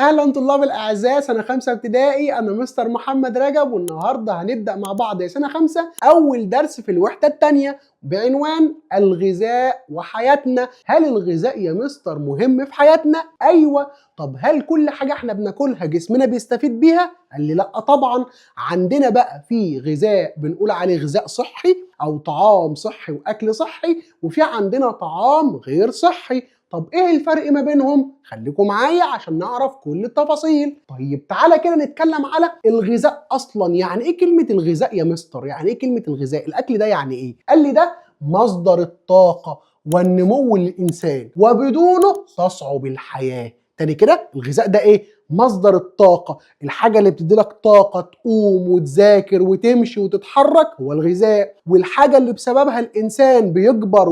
اهلا طلاب الاعزاء سنه 5 ابتدائي. انا مستر محمد رجب، والنهارده هنبدا مع بعض يا سنه 5 اول درس في الوحده الثانيه بعنوان الغذاء وحياتنا. هل الغذاء يا مستر مهم في حياتنا؟ ايوه. طب هل كل حاجه احنا بناكلها جسمنا بيستفيد بيها؟ قال لي لا طبعا. عندنا بقى في غذاء بنقول عليه غذاء صحي او طعام صحي واكل صحي، وفي عندنا طعام غير صحي. طب ايه الفرق ما بينهم؟ خليكم معايا عشان نعرف كل التفاصيل. طيب تعالى كده نتكلم على الغذاء اصلا. يعني ايه كلمة الغذاء يا مستر؟ يعني ايه كلمة الغذاء؟ الاكل ده يعني ايه؟ قال لي ده مصدر الطاقة والنمو للانسان، وبدونه تصعب الحياة. تاني كده، الغذاء ده ايه؟ مصدر الطاقة، الحاجة اللي بتديلك طاقة تقوم وتذاكر وتمشي وتتحرك هو الغذاء، والحاجة اللي بسببها الإنسان بيكبر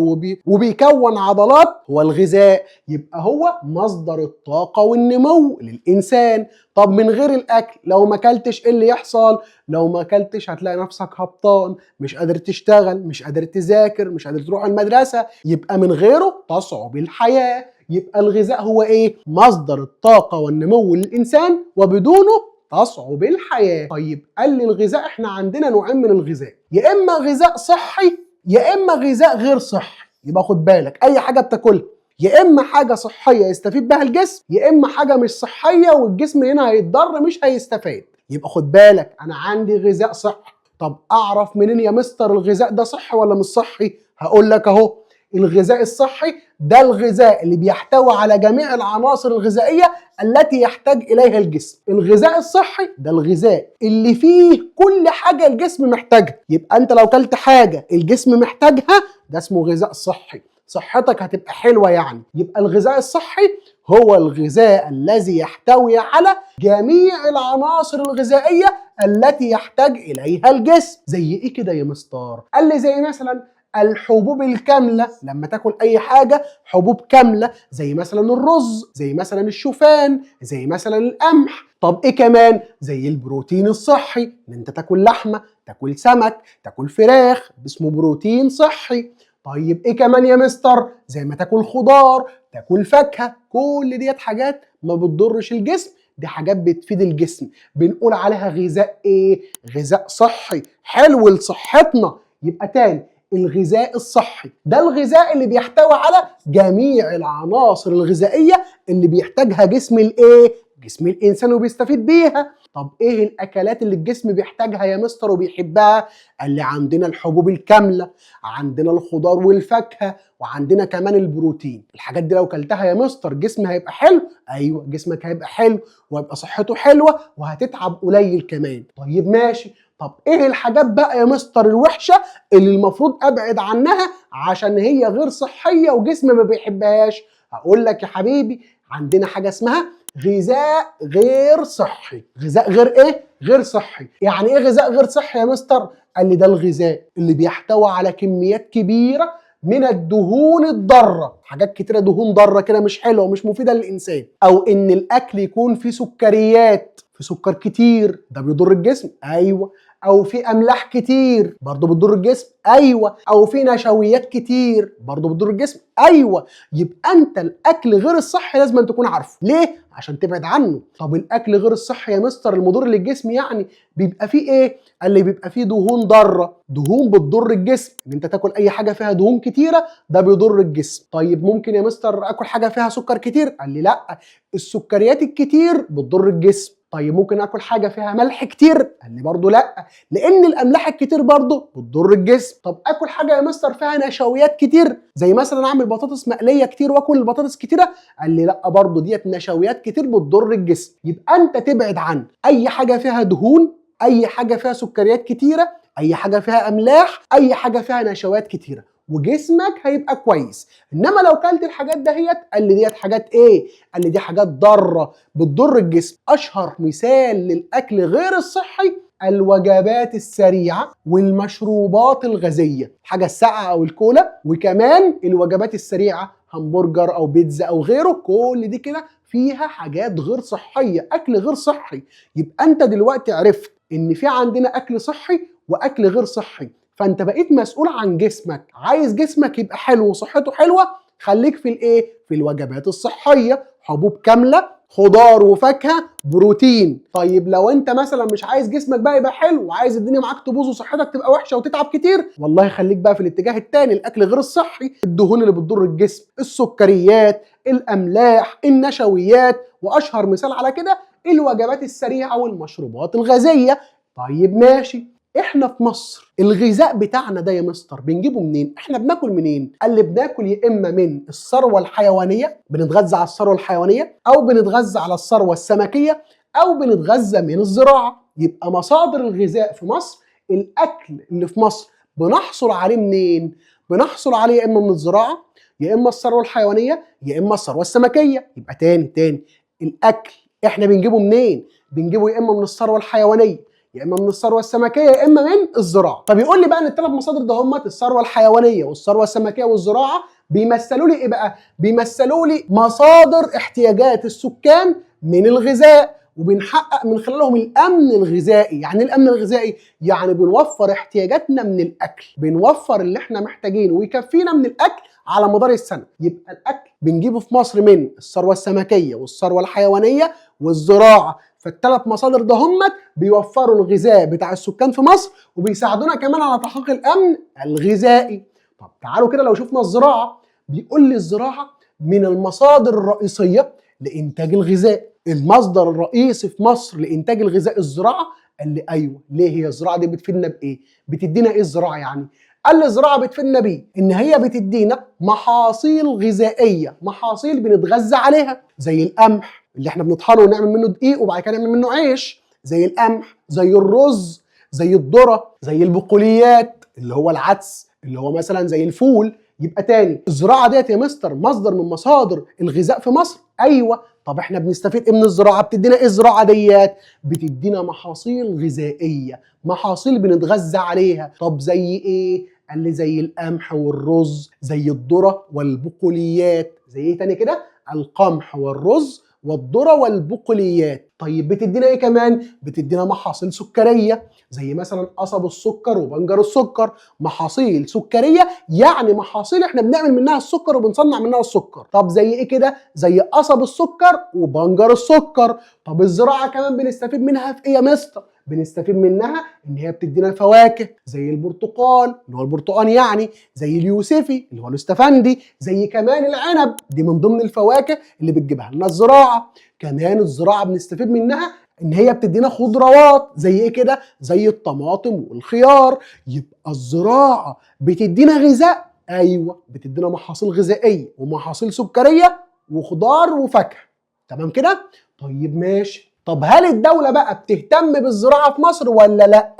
وبيكون عضلات هو الغذاء. يبقى هو مصدر الطاقة والنمو للإنسان. طب من غير الأكل لو ما أكلتش إيه اللي يحصل؟ لو ما أكلتش هتلاقي نفسك هبطان، مش قادر تشتغل، مش قادر تذاكر، مش قادر تروح المدرسة. يبقى من غيره تصعب الحياة. يبقى الغذاء هو ايه؟ مصدر الطاقة والنمو للإنسان، وبدونه تصعب الحياة. طيب قال لي الغذاء احنا عندنا نوعين من الغذاء، يا إما غذاء صحي يا إما غذاء غير صحي. يبقى خد بالك، أي حاجة بتاكلها يا إما حاجة صحية يستفيد بها الجسم، يا إما حاجة مش صحية والجسم هنا هيتضر مش هيستفاد. يبقى خد بالك، أنا عندي غذاء صحي. طب أعرف منين يا مستر الغذاء ده صحي ولا مش صحي؟ هقول لك أهو. الغذاء الصحي ده الغذاء اللي بيحتوي على جميع العناصر الغذائية التي يحتاج إليها الجسم. الغذاء الصحي ده الغذاء اللي فيه كل حاجة الجسم محتاجها. يبقى أنت لو كلت حاجة الجسم محتاجها ده اسمه غذاء صحي، صحتك هتبقى حلوة يعني. يبقى الغذاء الصحي هو الغذاء الذي يحتوي على جميع العناصر الغذائية التي يحتاج إليها الجسم. زي إيه كده يا مستر؟ قال لي زي مثلا الحبوب الكاملة. لما تاكل أي حاجة حبوب كاملة، زي مثلا الرز، زي مثلا الشوفان، زي مثلا القمح. طب إيه كمان؟ زي البروتين الصحي، إن أنت تاكل لحمة، تاكل سمك، تاكل فراخ، اسمه بروتين صحي. طيب إيه كمان يا مستر؟ زي ما تاكل خضار، تاكل فاكهة. كل ديت حاجات ما بتضرش الجسم، دي حاجات بتفيد الجسم. بنقول عليها غذاء إيه؟ غذاء صحي، حلو لصحتنا. يبقى تاني، الغذاء الصحي ده الغذاء اللي بيحتوي على جميع العناصر الغذائية اللي بيحتاجها جسم الايه؟ جسم الانسان وبيستفيد بيها. طب ايه الاكلات اللي الجسم بيحتاجها يا مستر وبيحبها؟ قال لي عندنا الحبوب الكاملة، عندنا الخضار والفاكهة، وعندنا كمان البروتين. الحاجات دي لو كلتها يا مستر جسم هيبقى حلو؟ ايوه، جسمك هيبقى حلو وهيبقى صحته حلوة وهتتعب قليل كمان. طيب ماشي. طب ايه الحاجات بقى يا مستر الوحشة اللي المفروض ابعد عنها عشان هي غير صحية وجسمي ما بيحبهاش؟ هقول لك يا حبيبي، عندنا حاجة اسمها غذاء غير صحي. غذاء غير ايه؟ غير صحي. يعني ايه غذاء غير صحي يا مستر؟ قال لي ده الغذاء اللي بيحتوي على كميات كبيرة من الدهون الضارة، حاجات كتيرة دهون ضارة كده مش حلوة ومش مفيدة للإنسان. أو إن الأكل يكون فيه سكريات، في سكر كتير، ده بيضر الجسم. أيوة. أو في أملاح كتير برضه بتضر الجسم. أيوة. أو في نشويات كتير برضه بتضر الجسم. أيوة. يبقى أنت الأكل غير الصحي لازم تكون عارفه. ليه؟ عشان تبعد عنه. طب الأكل غير الصحي يا مستر المضر للجسم يعني بيبقى فيه إيه؟ قال لي بيبقى فيه دهون ضارة، دهون بتضر الجسم. إن أنت تاكل أي حاجة فيها دهون كتيرة ده بيضر الجسم. طيب ممكن يا مستر آكل حاجة فيها سكر كتير؟ قال لي لأ، السكريات الكتير بتضر الجسم. طيب ممكن اكل حاجه فيها ملح كتير؟ قال لي برضه لا، لان الاملاح الكتير برضه بتضر الجسم. طب اكل حاجه يا مستر فيها نشويات كتير، زي مثلا اعمل بطاطس مقليه كتير واكل البطاطس كتيره؟ قال لي لا برضه، ديت نشويات كتير بتضر الجسم. يبقى انت تبعد عن اي حاجه فيها دهون، اي حاجه فيها سكريات كتيره، اي حاجه فيها املاح، اي حاجه فيها نشويات كتيره، وجسمك هيبقى كويس. انما لو كلت الحاجات دهيت، قال لي ديت حاجات ايه؟ قال لي دي حاجات ضاره بتضر الجسم. اشهر مثال للاكل غير الصحي الوجبات السريعه والمشروبات الغازيه، حاجه الساقعه او الكولا، وكمان الوجبات السريعه همبرجر او بيتزا او غيره. كل دي كده فيها حاجات غير صحيه، اكل غير صحي. يبقى انت دلوقتي عرفت ان في عندنا اكل صحي واكل غير صحي، فانت بقيت مسؤول عن جسمك. عايز جسمك يبقى حلو وصحته حلوه، خليك في الايه؟ في الوجبات الصحيه، حبوب كامله، خضار وفاكهه بروتين. طيب لو انت مثلا مش عايز جسمك بقى يبقى حلو وعايز الدنيا معاك تبوظ وصحتك تبقى وحشه وتتعب كتير، والله خليك بقى في الاتجاه الثاني، الاكل غير الصحي، الدهون اللي بتضر الجسم، السكريات، الاملاح، النشويات، واشهر مثال على كده الوجبات السريعه والمشروبات الغازيه. طيب ماشي، احنا في مصر الغذاء بتاعنا ده يا مستر بنجيبه منين؟ احنا بناكل منين؟ قال لي بناكل يا اما من الثروه الحيوانيه، بنتغذى على الثروه الحيوانيه، او بنتغذى على الثروه السمكيه، او بنتغذى من الزراعه. يبقى مصادر الغذاء في مصر، الاكل اللي في مصر بنحصل عليه منين؟ بنحصل عليه يا اما من الزراعه، يا اما الثروه الحيوانيه، يا اما الثروه السمكيه. يبقى تاني الاكل احنا بنجيبه منين؟ بنجيبه يا اما من الثروه الحيوانيه، يا اما من الثروه السمكيه، يا اما من الزراعه. فبيقول لي بقى ان الثلاث مصادر ده هم الثروه الحيوانيه والثروه السمكيه والزراعه بيمثلوا لي ايه بقى؟ بيمثلوا لي مصادر احتياجات السكان من الغذاء، وبنحقق من خلالهم الامن الغذائي. يعني الامن الغذائي يعني بنوفر احتياجاتنا من الاكل، بنوفر اللي احنا محتاجينه ويكفينا من الاكل على مدار السنه. يبقى الاكل بنجيبه في مصر من الثروه السمكيه والثروه الحيوانيه والزراعه. فالثلاث مصادر ده هم بيوفروا الغذاء بتاع السكان في مصر، وبيساعدونا كمان على تحقيق الامن الغذائي. طب تعالوا كده لو شفنا الزراعه، بيقول لي الزراعه من المصادر الرئيسيه لانتاج الغذاء. المصدر الرئيسي في مصر لانتاج الغذاء الزراعه. قال لي ايوه. ليه هي الزراعه دي بتفيدنا بايه؟ بتدينا ايه الزراعه يعني؟ قال لي الزراعه بتفيدنا بيه ان هي بتدينا محاصيل غذائيه، محاصيل بنتغذى عليها، زي القمح اللي احنا بنطحنه ونعمل منه دقيق وبعد كده نعمل منه عيش، زي القمح، زي الرز، زي الذره، زي البقوليات اللي هو العدس، اللي هو مثلا زي الفول. يبقى تاني الزراعه ديت يا مستر مصدر من مصادر الغذاء في مصر. ايوه. طب احنا بنستفيد ايه من الزراعه؟ بتدينا ايه الزراعه ديت؟ بتدينا محاصيل غذائيه، محاصيل بنتغذى عليها. طب زي ايه؟ قال لي زي القمح والرز، زي الذره والبقوليات. زي ايه تاني كده؟ القمح والرز والذره والبقوليات. طيب بتدينا ايه كمان؟ بتدينا محاصيل سكريه، زي مثلا قصب السكر وبنجر السكر. محاصيل سكريه يعني محاصيل احنا بنعمل منها السكر وبنصنع منها السكر. طب زي ايه كده؟ زي قصب السكر وبنجر السكر. طب الزراعه كمان بنستفيد منها في ايه يا مستر؟ بنستفيد منها ان هي بتدينا فواكه، زي البرتقال اللي هو البرتقال يعني، زي اليوسفي اللي هو الاستفندي، زي كمان العنب. دي من ضمن الفواكه اللي بتجيبها لنا الزراعه. كمان الزراعه بنستفيد منها ان هي بتدينا خضروات، زي ايه كده؟ زي الطماطم والخيار. يبقى الزراعه بتدينا غذاء. ايوه، بتدينا محاصيل غذائيه ومحاصيل سكريه وخضار وفاكهه. تمام كده؟ طيب ماشي. طب هل الدولة بقى بتهتم بالزراعة في مصر ولا لا؟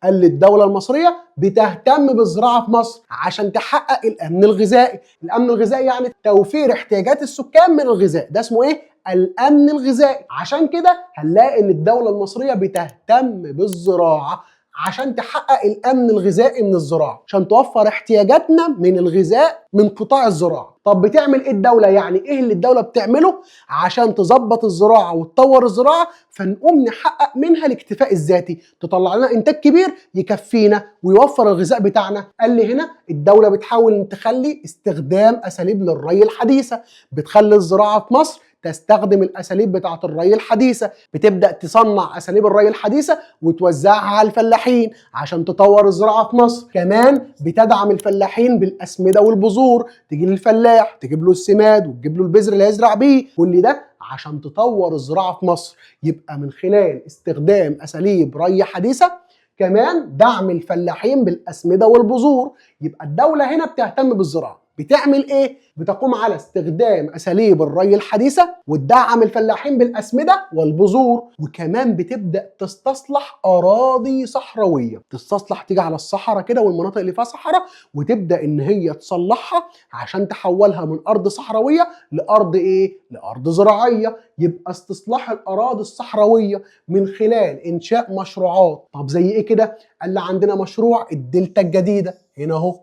قال لي الدولة المصرية بتهتم بالزراعة في مصر عشان تحقق الأمن الغذائي. الأمن الغذائي يعني توفير احتياجات السكان من الغذاء، ده اسمه ايه؟ الأمن الغذائي. عشان كده هنلاقي ان الدولة المصرية بتهتم بالزراعة عشان تحقق الأمن الغذائي من الزراعة، عشان توفر احتياجاتنا من الغذاء من قطاع الزراعة. طب بتعمل ايه الدولة؟ يعني ايه اللي الدولة بتعمله عشان تظبط الزراعة وتطور الزراعة فنقوم نحقق منها الاكتفاء الذاتي، تطلع لنا انتاج كبير يكفينا ويوفر الغذاء بتاعنا؟ قال لي هنا الدولة بتحاول تخلي استخدام أساليب للري الحديثة، بتخلي الزراعة في مصر تستخدم الاساليب بتاعه الري الحديثه، بتبدا تصنع اساليب الري الحديثه وتوزعها على الفلاحين عشان تطور الزراعه في مصر. كمان بتدعم الفلاحين بالاسمده والبذور، تجي للفلاح تجيب له السماد وتجيب له البذر اللي هيزرع بيه، كل ده عشان تطور الزراعه في مصر. يبقى من خلال استخدام اساليب ري حديثه، كمان دعم الفلاحين بالاسمده والبذور. يبقى الدوله هنا بتهتم بالزراعه. بتعمل ايه؟ بتقوم على استخدام اساليب الري الحديثه وتدعم الفلاحين بالاسمده والبذور، وكمان بتبدا تستصلح اراضي صحراويه، تستصلح تيجي على الصحراء كده والمناطق اللي فيها صحراء وتبدا ان هي تصلحها عشان تحولها من ارض صحراويه لارض ايه؟ لارض زراعيه. يبقى استصلاح الاراضي الصحراويه من خلال انشاء مشروعات. طب زي ايه كده؟ قال لي عندنا مشروع الدلتا الجديده هنا اهو،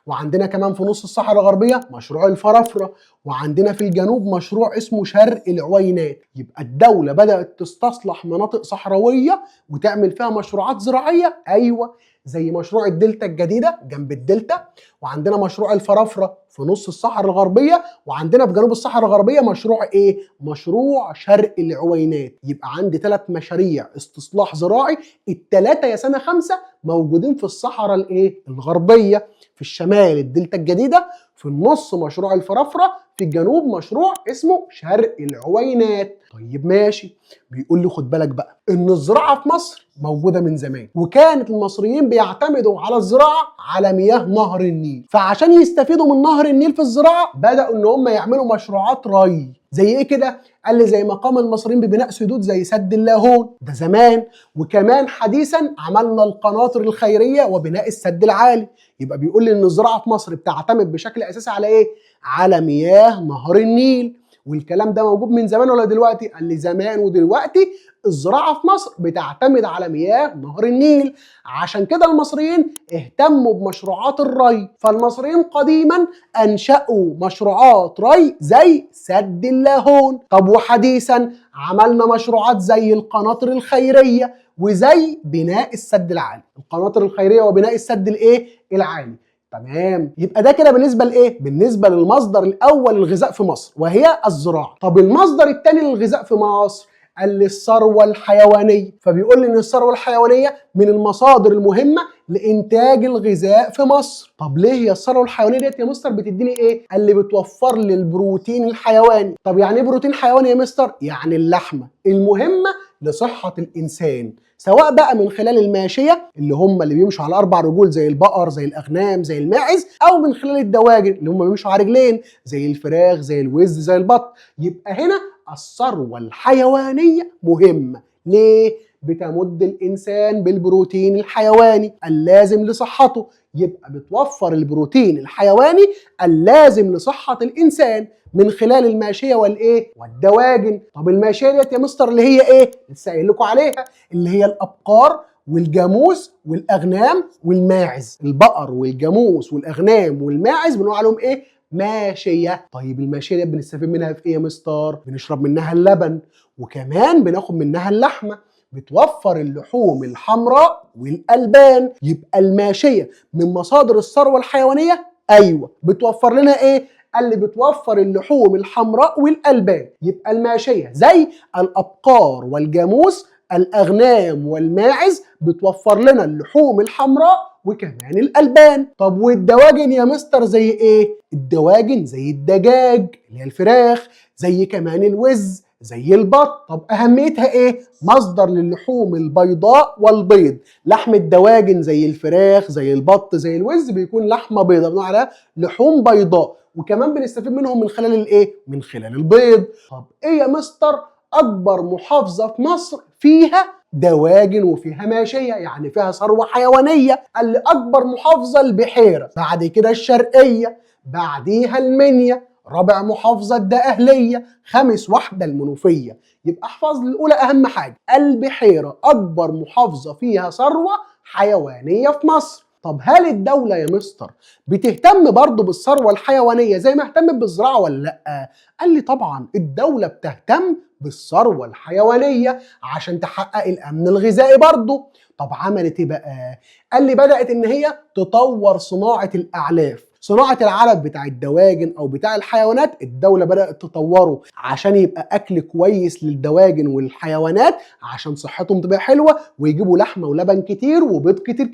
وعندنا كمان في نص الصحراء الغربية مشروع الفرافرة، وعندنا في الجنوب مشروع اسمه شرق العوينات. يبقى الدولة بدأت تستصلح مناطق صحراوية وتعمل فيها مشروعات زراعية. أيوة، زي مشروع الدلتا الجديده جنب الدلتا، وعندنا مشروع الفرافره في نص الصحراء الغربيه، وعندنا في جنوب الصحراء الغربيه مشروع ايه؟ مشروع شرق العوينات. يبقى عندي 3 مشاريع استصلاح زراعي، الثلاثه يا سنه 5 موجودين في الصحراء الايه؟ الغربيه. في الشمال الدلتا الجديده، في النص مشروع الفرافره، في الجنوب مشروع اسمه شرق العوينات. طيب ماشي، بيقول لي خد بالك بقى ان الزراعه في مصر موجوده من زمان، وكانت المصريين بيعتمدوا على الزراعه على مياه نهر النيل، فعشان يستفيدوا من نهر النيل في الزراعه بداوا ان هم يعملوا مشروعات ري. زي ايه كده؟ قال لي زي ما قام المصريين ببناء سدود زي سد اللاهون ده زمان، وكمان حديثا عملنا القناطر الخيريه وبناء السد العالي. يبقى بيقول لي ان الزراعه في مصر بتعتمد بشكل اساسي على ايه؟ على مياه نهر النيل. والكلام ده موجود من زمان ولا دلوقتي؟ قال لي زمان ودلوقتي الزراعه في مصر بتعتمد على مياه نهر النيل. عشان كده المصريين اهتموا بمشروعات الري، فالمصريين قديما انشأوا مشروعات ري زي سد اللاهون. طب وحديثا عملنا مشروعات زي القناطر الخيريه وزي بناء السد العالي. القناطر الخيريه وبناء السد الايه؟ العالي. تمام، يبقى ده كده بالنسبه لايه؟ بالنسبه للمصدر الاول للغذاء في مصر وهي الزراعه. طب المصدر الثاني للغذاء في مصر قال لي الثروه الحيوانيه، فبيقول لي ان الثروه الحيوانيه من المصادر المهمه لانتاج الغذاء في مصر. طب ليه هي الثروه الحيوانيه ديت يا مستر بتديني ايه؟ قال لي بتوفر لي البروتين الحيواني. طب يعني ايه بروتين حيواني يا مستر؟ يعني اللحمه المهمه لصحه الانسان، سواء بقى من خلال الماشيه اللي هم اللي بيمشوا على 4 رجول زي البقر زي الاغنام زي الماعز، او من خلال الدواجن اللي هم بيمشوا على رجلين زي الفراخ زي الوز زي البط. يبقى هنا الثروه الحيوانيه مهمه. ليه؟ بتمد الانسان بالبروتين الحيواني اللازم لصحته. يبقى بتوفر البروتين الحيواني اللازم لصحه الانسان من خلال الماشيه والايه؟ والدواجن. طب الماشيه ديت يا مستر اللي هي ايه؟ لسه قايل لكم عليها، اللي هي الابقار والجاموس والاغنام والماعز. البقر والجاموس والاغنام والماعز بنقول عليهم ايه؟ ماشيه. طيب الماشيه دي بنستفيد منها في ايه يا مستر؟ بنشرب منها اللبن، وكمان بناخد منها اللحمه. بتوفر اللحوم الحمراء والالبان. يبقى الماشيه من مصادر الثروه الحيوانيه. ايوه، بتوفر لنا ايه؟ قال لي بتوفر اللحوم الحمراء والالبان. يبقى الماشيه زي الابقار والجاموس الاغنام والماعز بتوفر لنا اللحوم الحمراء وكمان الالبان. طب والدواجن يا مستر زي ايه؟ الدواجن زي الدجاج اللي هي الفراخ، زي كمان الوز، زي البط. طب اهميتها ايه؟ مصدر للحوم البيضاء والبيض. لحم الدواجن زي الفراخ زي البط زي الوز بيكون لحمه بيضاء، بنقول عليها لحوم بيضاء، وكمان بنستفيد منهم من خلال الايه؟ من خلال البيض. طب ايه يا مستر اكبر محافظه في مصر فيها دواجن وفيها ماشيه، يعني فيها ثروه حيوانيه؟ قال لي اكبر محافظه البحيره، بعد كده الشرقيه، بعديها المنيا، رابع محافظه الدقهليه، خامس واحده المنوفيه. يبقى احفظ الاولى اهم حاجه، البحيره اكبر محافظه فيها ثروه حيوانيه في مصر. طب هل الدولة يا مستر بتهتم برضه بالثروة الحيوانية زي ما اهتمت بالزراعة ولا لأ؟ قال لي طبعا الدولة بتهتم بالثروة الحيوانية عشان تحقق الأمن الغذائي برضه. طب عملت ايه بقى؟ قال لي بدأت إن هي تطور صناعة الأعلاف. صناعة العلف بتاع الدواجن أو بتاع الحيوانات الدولة بدأت تطوره عشان يبقى أكل كويس للدواجن والحيوانات، عشان صحتهم تبقى حلوة ويجيبوا لحمة ولبن كتير وبيض كتير.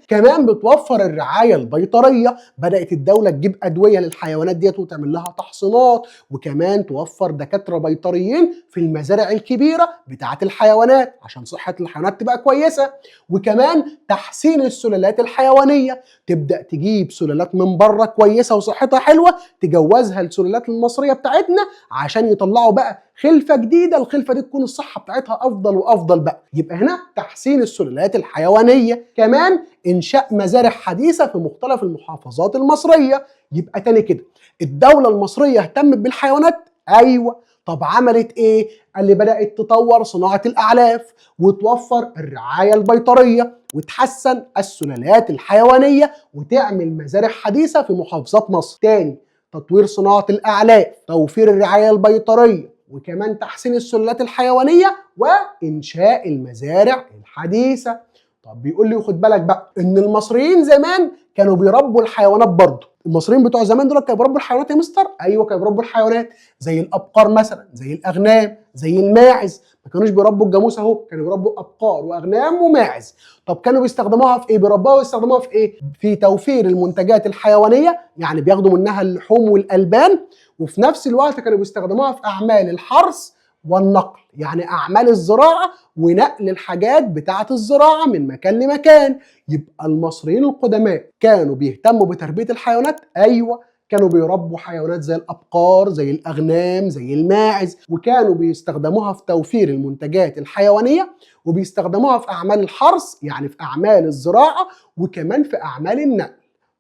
كمان بتوفر الرعاية البيطرية. بدأت الدولة تجيب أدوية للحيوانات ديت وتعمل لها تحصينات، وكمان توفر دكاترة بيطريين في المزارع الكبيرة بتاعة الحيوانات عشان صحة الحيوانات تبقى كويسة. وكمان تحسين السلالات الحيوانية، تبدأ تجيب سلالات من بره كويسه وصحتها حلوه تجوزها السلالات المصريه بتاعتنا عشان يطلعوا بقى خلفه جديده، الخلفه دي تكون الصحه بتاعتها افضل وافضل بقى. يبقى هنا تحسين السلالات الحيوانيه. كمان انشاء مزارع حديثه في مختلف المحافظات المصريه. يبقى تاني كده الدوله المصريه اهتمت بالحيوانات. ايوه. طب عملت ايه؟ قال لي بدأت تطور صناعة الأعلاف وتوفر الرعاية البيطرية وتحسن السلالات الحيوانية وتعمل مزارع حديثة في محافظات مصر. تاني، تطوير صناعة الأعلاف، توفير الرعاية البيطرية، وكمان تحسين السلالات الحيوانية وإنشاء المزارع الحديثة. طب بيقول لي خد بالك بقى ان المصريين زمان كانوا بيربوا الحيوانات برضه. المصريين بتوع زمان دول كانوا بيربوا الحيوانات يا مستر؟ ايوه كانوا بيربوا الحيوانات، زي الابقار مثلا، زي الاغنام، زي الماعز. ما كانوش بيربوا الجاموس اهو، كانوا بيربوا ابقار واغنام وماعز. طب كانوا بيستخدموها في ايه؟ بيربوها ويستخدموها في ايه؟ في توفير المنتجات الحيوانيه، يعني بياخدوا منها اللحوم والالبان، وفي نفس الوقت كانوا بيستخدموها في اعمال الحرث والنقل، يعني اعمال الزراعه ونقل الحاجات بتاعه الزراعه من مكان لمكان. يبقى المصريين القدماء كانوا بيهتموا بتربيه الحيوانات؟ ايوه كانوا بيربوا حيوانات زي الابقار، زي الاغنام، زي الماعز، وكانوا بيستخدموها في توفير المنتجات الحيوانيه، وبيستخدموها في اعمال الحرث يعني في اعمال الزراعه، وكمان في اعمال النقل.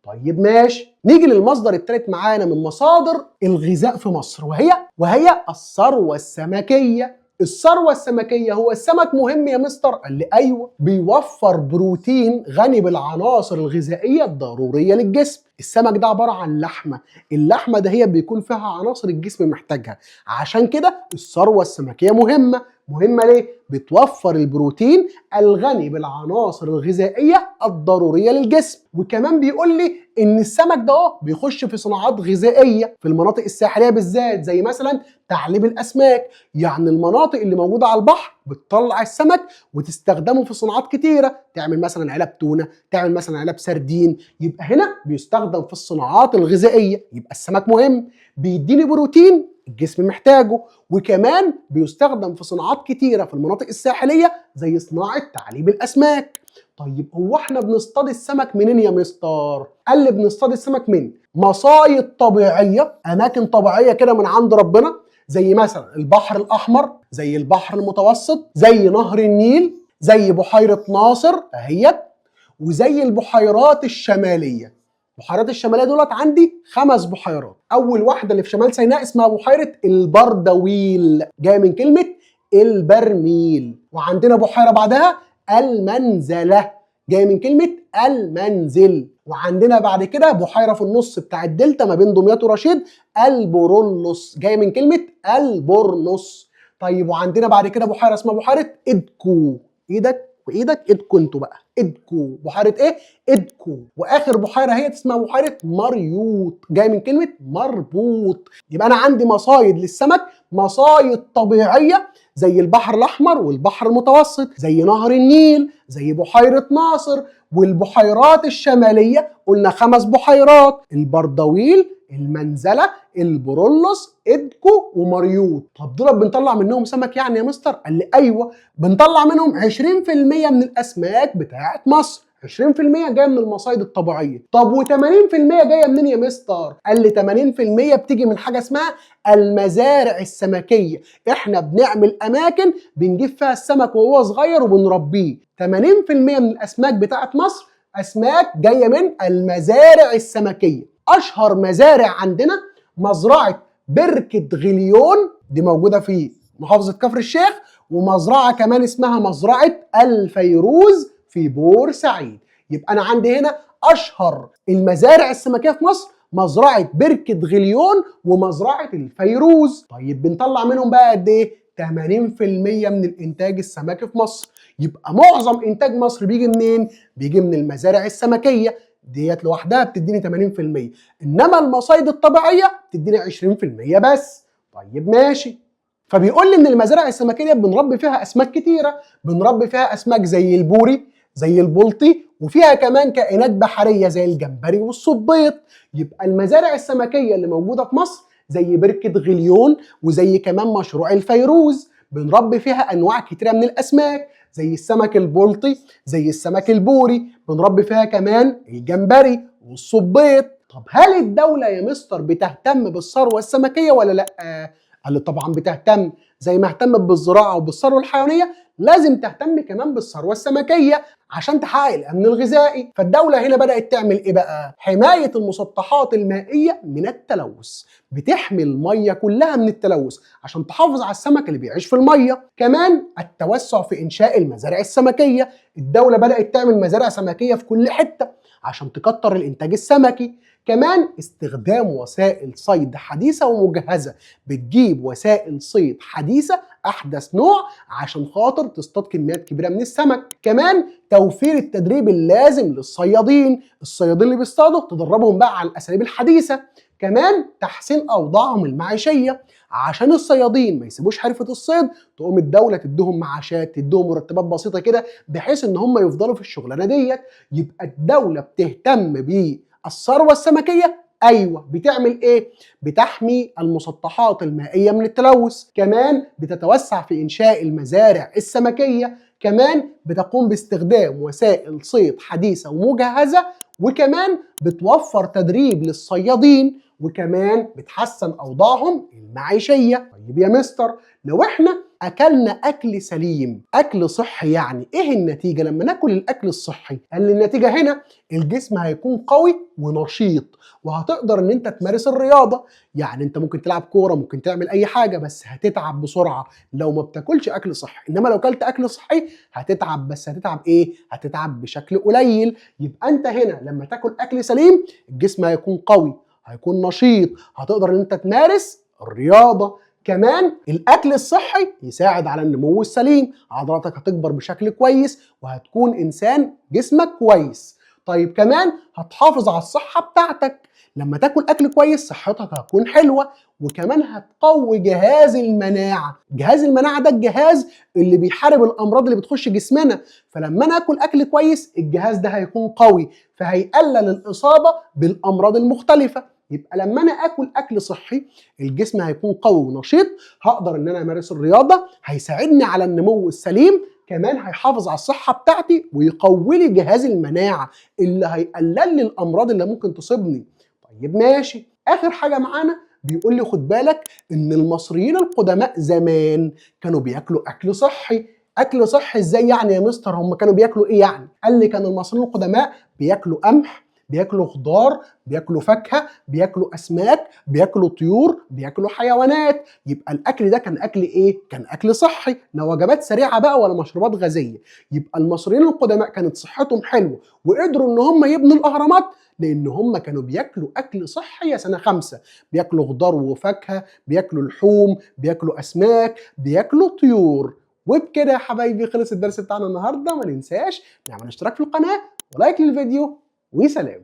طيب ماشي، نيجي للمصدر الثالث معانا من مصادر الغذاء في مصر، وهي الثروة السمكية. الثروة السمكية، هو السمك مهم يا مستر؟ قال لي ايوه، بيوفر بروتين غني بالعناصر الغذائية الضرورية للجسم. السمك ده عبارة عن لحمة، اللحمة ده هي بيكون فيها عناصر الجسم محتاجها، عشان كده الثروة السمكية مهمة ليه؟ بتوفر البروتين الغني بالعناصر الغذائية الضرورية للجسم. وكمان بيقول لي ان السمك ده بيخش في صناعات غذائية في المناطق الساحلية بالذات، زي مثلا تعليب الاسماك. يعني المناطق اللي موجودة على البحر بتطلع السمك وتستخدمه في صناعات كتيرة، تعمل مثلا علب تونة، تعمل مثلا علب سردين. يبقى هنا بيستخدم في الصناعات الغذائية. يبقى السمك مهم، بيديني بروتين الجسم محتاجه، وكمان بيستخدم في صناعات كتيرة في المناطق الساحلية زي صناعة تعليب الأسماك. طيب هو احنا بنصطاد السمك منين يا مستر؟ قال لي بنصطاد السمك من مصايد طبيعية، أماكن طبيعية كده من عند ربنا، زي مثلا البحر الأحمر، زي البحر المتوسط، زي نهر النيل، زي بحيرة ناصر اهيت، وزي البحيرات الشمالية. البحيرات الشماليه دولت عندي 5 بحيرات. اول واحده اللي في شمال سيناء اسمها بحيره البردويل، جايه من كلمه البرميل. وعندنا بحيره بعدها المنزله، جايه من كلمه المنزل. وعندنا بعد كده بحيره في النص بتاع الدلتا ما بين دمياط ورشيد، البورولوس، جايه من كلمه البورنوس. طيب وعندنا بعد كده بحيره اسمها بحيره ادكو، ايدك وايدك، ادكو انتوا بقى، ادكو، بحيره ايه؟ ادكو. واخر بحيره هي اسمها بحيره مريوط، جاي من كلمه مربوط. يبقى انا عندي مصايد للسمك، مصايد طبيعيه زي البحر الاحمر والبحر المتوسط، زي نهر النيل، زي بحيره ناصر. والبحيرات الشماليه قلنا 5 بحيرات: البردويل، المنزله، البرولوس، ادكو، ومريوط. طب دول بنطلع منهم سمك يعني يا مستر؟ قال لي ايوه، بنطلع منهم 20% من الاسماك بتاعت مصر. 20% جايه من المصايد الطبيعيه. طب و80% جايه منين يا مستر؟ قال لي 80% بتيجي من حاجه اسمها المزارع السمكيه. احنا بنعمل اماكن بنجيب فيها السمك وهو صغير وبنربيه. 80% من الاسماك بتاعت مصر اسماك جايه من المزارع السمكيه. اشهر مزارع عندنا مزرعه بركه غليون، دي موجوده في محافظه كفر الشيخ، ومزرعه كمان اسمها مزرعه الفيروز في بورسعيد. يبقى انا عندي هنا اشهر المزارع السمكيه في مصر مزرعه بركه غليون ومزرعه الفيروز. طيب بنطلع منهم بقى قد ايه؟ 80% من الانتاج السمكي في مصر. يبقى معظم انتاج مصر بيجي منين؟ بيجي من المزارع السمكيه، ديت لوحدها بتديني 80%، انما المصايد الطبيعيه بتديني 20% بس. طيب ماشي. فبيقول لي ان المزارع السمكيه بنربي فيها اسماك كتيره، بنربي فيها اسماك زي البوري، زي البلطي، وفيها كمان كائنات بحريه زي الجمبري والصبيط. يبقى المزارع السمكيه اللي موجوده في مصر زي بركه غليون، وزي كمان مشروع الفيروز، بنربي فيها انواع كتيره من الاسماك زي السمك البلطي، زي السمك البوري، بنربي فيها كمان الجمبري والصبيط. طب هل الدوله يا مستر بتهتم بالثروه السمكيه ولا لا؟ قال لي طبعا بتهتم، زي ما اهتمت بالزراعه وبالثروه الحيوانيه لازم تهتم كمان بالثروه السمكيه عشان تحقق الامن الغذائي. فالدوله هنا بدات تعمل ايه بقى؟ حمايه المسطحات المائيه من التلوث، بتحمي الميه كلها من التلوث عشان تحافظ على السمك اللي بيعيش في الميه. كمان التوسع في انشاء المزارع السمكيه، الدوله بدات تعمل مزارع سمكيه في كل حته عشان تكتر الانتاج السمكي. كمان استخدام وسائل صيد حديثه ومجهزه، بتجيب وسائل صيد حديثه احدث نوع عشان خاطر تصطاد كميات كبيره من السمك. كمان توفير التدريب اللازم للصيادين، الصيادين اللي بيصطادوا تدربهم بقى على الاساليب الحديثه. كمان تحسين اوضاعهم المعيشيه عشان الصيادين ما يسيبوش حرفه الصيد، تقوم الدوله تديهم معاشات، تديهم مرتبات بسيطه كده بحيث ان هم يفضلوا في الشغلانه ديت. يبقى الدوله بتهتم بالثروه السمكيه. ايوه، بتعمل ايه؟ بتحمي المسطحات المائيه من التلوث، كمان بتتوسع في انشاء المزارع السمكيه، كمان بتقوم باستخدام وسائل صيد حديثه ومجهزه، وكمان بتوفر تدريب للصيادين، وكمان بتحسن اوضاعهم المعيشيه. طيب يا مستر، لو احنا اكلنا اكل سليم، اكل صحي، يعني ايه النتيجه لما ناكل الاكل الصحي؟ قال لي النتيجه هنا الجسم هيكون قوي ونشيط، وهتقدر ان انت تمارس الرياضه. يعني انت ممكن تلعب كوره، ممكن تعمل اي حاجه، بس هتتعب بسرعه لو ما بتاكلش اكل صحي. انما لو كلت اكل صحي هتتعب، بس هتتعب ايه؟ هتتعب بشكل قليل. يبقى انت هنا لما تاكل اكل سليم الجسم هيكون قوي، هيكون نشيط، هتقدر ان انت تمارس الرياضه. كمان الاكل الصحي يساعد على النمو السليم، عضلاتك هتكبر بشكل كويس وهتكون انسان جسمك كويس. طيب كمان هتحافظ على الصحه بتاعتك، لما تاكل اكل كويس صحتك هتكون حلوه، وكمان هتقوي جهاز المناعه. جهاز المناعه ده الجهاز اللي بيحارب الامراض اللي بتخش جسمنا، فلما انا اكل اكل كويس الجهاز ده هيكون قوي، فهيقلل الاصابه بالامراض المختلفه. يبقى لما انا اكل اكل صحي الجسم هيكون قوي ونشيط، هقدر ان انا امارس الرياضه، هيساعدني على النمو السليم، كمان هيحافظ على الصحه بتاعتي ويقوي لي جهاز المناعه اللي هيقلل لي الامراض اللي ممكن تصيبني. طيب ماشي، اخر حاجه معانا بيقول لي خد بالك ان المصريين القدماء زمان كانوا بياكلوا اكل صحي. اكل صحي ازاي يعني يا مستر؟ هم كانوا بياكلوا ايه يعني؟ قال لي كان المصريين القدماء بياكلوا قمح، بياكلوا خضار، بياكلوا فاكهه، بياكلوا اسماك، بياكلوا طيور، بياكلوا حيوانات. يبقى الاكل ده كان اكل ايه؟ كان اكل صحي، لا وجبات سريعه بقى ولا مشروبات غازيه. يبقى المصريين القدماء كانت صحتهم حلوه وقدروا ان هم يبنوا الاهرامات لان هم كانوا بياكلوا اكل صحي يا سنه 5. بياكلوا خضار وفاكهه، بياكلوا لحوم، بياكلوا اسماك، بياكلوا طيور. وبكده يا حبايبي خلص الدرس بتاعنا النهارده. ما ننساش نعمل اشتراك في القناه ولايك للفيديو، وسلام.